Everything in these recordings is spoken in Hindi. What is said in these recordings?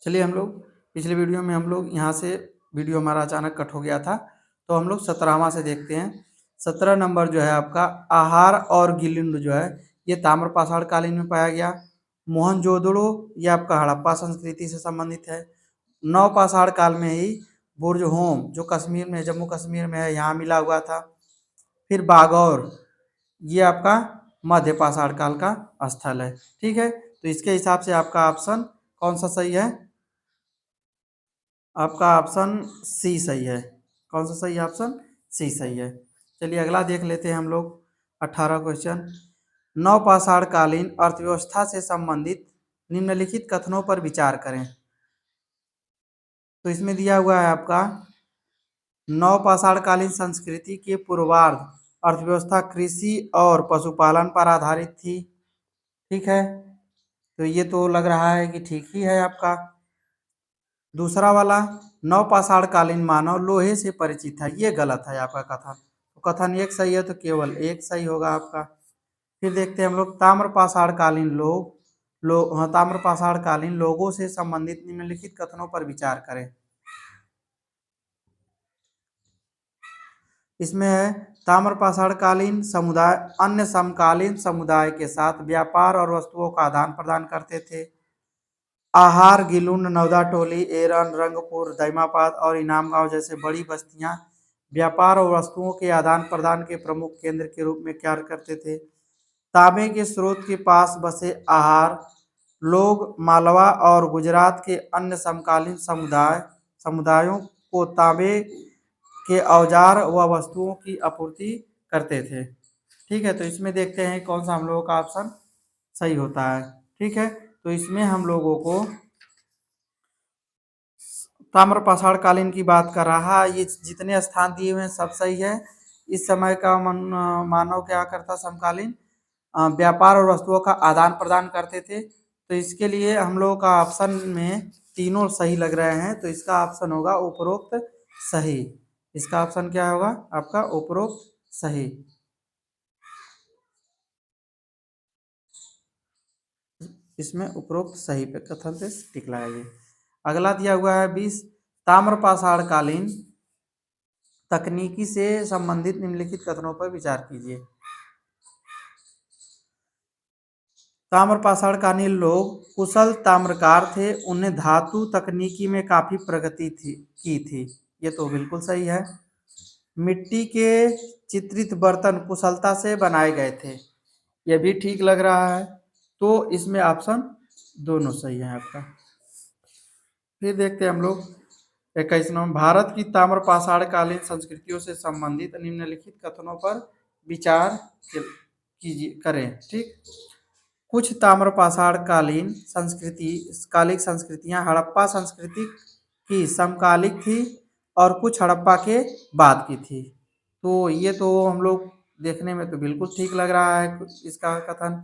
चलिए हम लोग पिछले वीडियो में हम लोग यहाँ से वीडियो हमारा अचानक कट हो गया था, तो हम लोग 17वां से देखते हैं। 17 नंबर जो है आपका आहार और गिलिंड जो है ये ताम्रपाषाण कालीन में पाया गया। मोहनजोदड़ो ये आपका हड़प्पा संस्कृति से संबंधित है। नवपाषाण काल में ही बुर्ज होम जो कश्मीर में जम्मू कश्मीर में है यहाँ मिला हुआ था। फिर बागौर ये आपका मध्य पाषाण काल का स्थल है। ठीक है, तो इसके हिसाब से आपका ऑप्शन कौन सा सही है? आपका ऑप्शन सी सही है। कौन सा सही है? ऑप्शन सी सही है। चलिए अगला देख लेते हैं हम लोग। 18 क्वेश्चन। नवपाषाण कालीन अर्थव्यवस्था से संबंधित निम्नलिखित कथनों पर विचार करें। तो इसमें दिया हुआ है आपका नवपाषाण कालीन संस्कृति के पूर्वार्ध अर्थव्यवस्था कृषि और पशुपालन पर आधारित थी। ठीक है, तो ये तो लग रहा है कि ठीक ही है आपका। दूसरा वाला नवपाषाण कालीन मानव लोहे से परिचित है, ये गलत है आपका कथन। तो कथन एक सही है तो केवल एक सही होगा आपका। फिर देखते हैं हम लोग ताम्रपाषाण कालीन ताम्रपाषाण कालीन लोगों से संबंधित निम्नलिखित कथनों पर विचार करें। इसमें है ताम्रपाषाण कालीन समुदाय अन्य समकालीन समुदाय के साथ व्यापार और वस्तुओं का आदान प्रदान करते थे। आहार गिलुंड नवदा टोली एरन रंगपुर दैमापाद और इनाम गांव जैसे बड़ी बस्तियां व्यापार और वस्तुओं के आदान प्रदान के प्रमुख केंद्र के रूप में कार्य करते थे। तांबे के स्रोत के पास बसे आहार लोग मालवा और गुजरात के अन्य समकालीन समुदायों को तांबे के औजार व वस्तुओं की आपूर्ति करते थे। ठीक है, तो इसमें देखते हैं कौन सा हम लोगों का ऑप्शन सही होता है। ठीक है, तो इसमें हम लोगों को ताम्रपाषाण कालीन की बात कर रहा है। ये जितने स्थान दिए हुए हैं सब सही है। इस समय का मानव क्या करता? समकालीन व्यापार और वस्तुओं का आदान प्रदान करते थे। तो इसके लिए हम लोगों का ऑप्शन में तीनों सही लग रहे हैं, तो इसका ऑप्शन होगा उपरोक्त सही। इसका ऑप्शन क्या होगा आपका? उपरोक्त सही। इसमें उपरोक्त सही पे कथन से टिक लगाइए। अगला दिया हुआ है 20 ताम्रपाषाण कालीन तकनीकी से संबंधित निम्नलिखित कथनों पर विचार कीजिए। ताम्रपाषाण कालीन लोग कुशल ताम्रकार थे, उन्हें धातु तकनीकी में काफी प्रगति की थी। ये तो बिल्कुल सही है। मिट्टी के चित्रित बर्तन कुशलता से बनाए गए थे, यह भी ठीक लग रहा है। तो इसमें ऑप्शन दोनों सही है आपका। फिर देखते हैं हम लोग 21 नंबर भारत की ताम्रपाषाण कालीन संस्कृतियों से संबंधित निम्नलिखित कथनों पर विचार कीजिए करें। ठीक, कुछ ताम्रपाषाण कालिक संस्कृतियां हड़प्पा संस्कृति की समकालिक थी और कुछ हड़प्पा के बाद की थी। तो ये तो हम लोग देखने में तो बिल्कुल ठीक लग रहा है इसका कथन।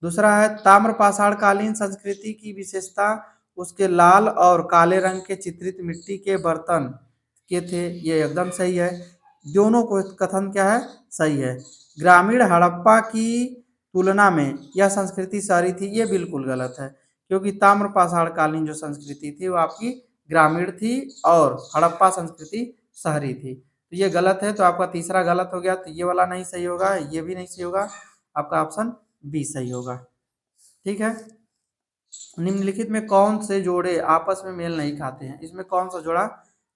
दूसरा है ताम्रपाषाण कालीन संस्कृति की विशेषता उसके लाल और काले रंग के चित्रित मिट्टी के बर्तन के थे, ये एकदम सही है। दोनों को कथन क्या है? सही है। ग्रामीण हड़प्पा की तुलना में यह संस्कृति शहरी थी, ये बिल्कुल गलत है, क्योंकि ताम्रपाषाण कालीन जो संस्कृति थी वो आपकी ग्रामीण थी और हड़प्पा संस्कृति शहरी थी। तो ये गलत है, तो आपका तीसरा गलत हो गया। तो ये वाला नहीं सही होगा, ये भी नहीं सही होगा, आपका ऑप्शन बी सही होगा। ठीक है, निम्नलिखित में कौन से जोड़े आपस में मेल नहीं खाते हैं? इसमें कौन सा जोड़ा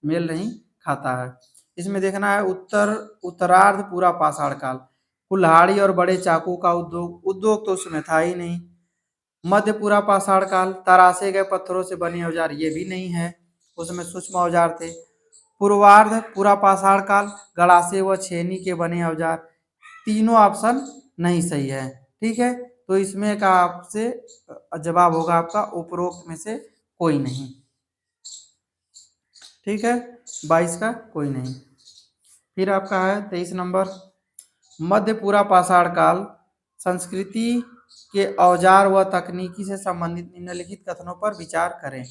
मेल नहीं खाता है? इसमें देखना है उत्तरार्ध पूरा पाषाण काल, कुल्हाड़ी और बड़े चाकू का उद्योग तो उसमें था ही नहीं। मध्य पूरा पाषाण काल तरासे गए पत्थरों से बने औजार, ये भी नहीं है, उसमें सूक्ष्म औजार थे। पूर्वार्ध पूरा पाषाण काल गड़ासे व छेनी के बने औजार, तीनों ऑप्शन नहीं सही है। ठीक है, तो इसमें का आपसे जवाब होगा आपका उपरोक्त में से कोई नहीं। ठीक है, 22 का कोई नहीं। फिर आपका है 23 नंबर मध्य पूरा पाषाण काल संस्कृति के औजार व तकनीकी से संबंधित निम्नलिखित कथनों पर विचार करें।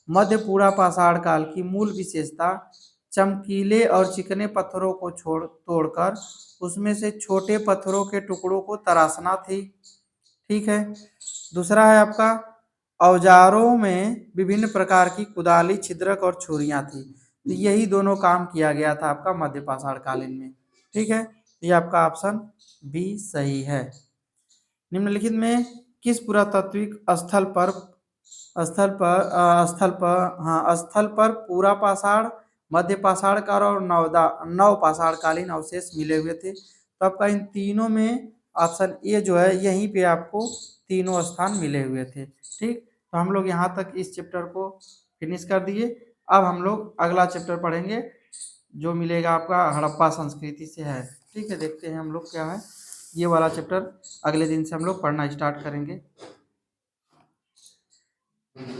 मध्य पूरा पाषाण काल की मूल विशेषता चमकीले और चिकने पत्थरों को तोड़कर उसमें से छोटे पत्थरों के टुकड़ों को तराशना थी। ठीक है, दूसरा है आपका औजारों में विभिन्न प्रकार की कुदाली, छिद्रक और छुरियां थी। तो यही दोनों काम किया गया था आपका मध्य पाषाण कालीन में। ठीक है, ये आपका ऑप्शन बी सही है। निम्नलिखित में किस पुरातात्विक स्थल पर पूरा पाषाण, मध्य पाषाण काल और नव पाषाण कालीन अवशेष मिले हुए थे? तो आपका इन तीनों में ऑप्शन ए जो है, यहीं पे आपको तीनों स्थान मिले हुए थे। ठीक, तो हम लोग यहाँ तक इस चैप्टर को फिनिश कर दिए। अब हम लोग अगला चैप्टर पढ़ेंगे जो मिलेगा आपका हड़प्पा संस्कृति से है। ठीक है, देखते हैं हम लोग क्या है। ये वाला चैप्टर अगले दिन से हम लोग पढ़ना स्टार्ट करेंगे।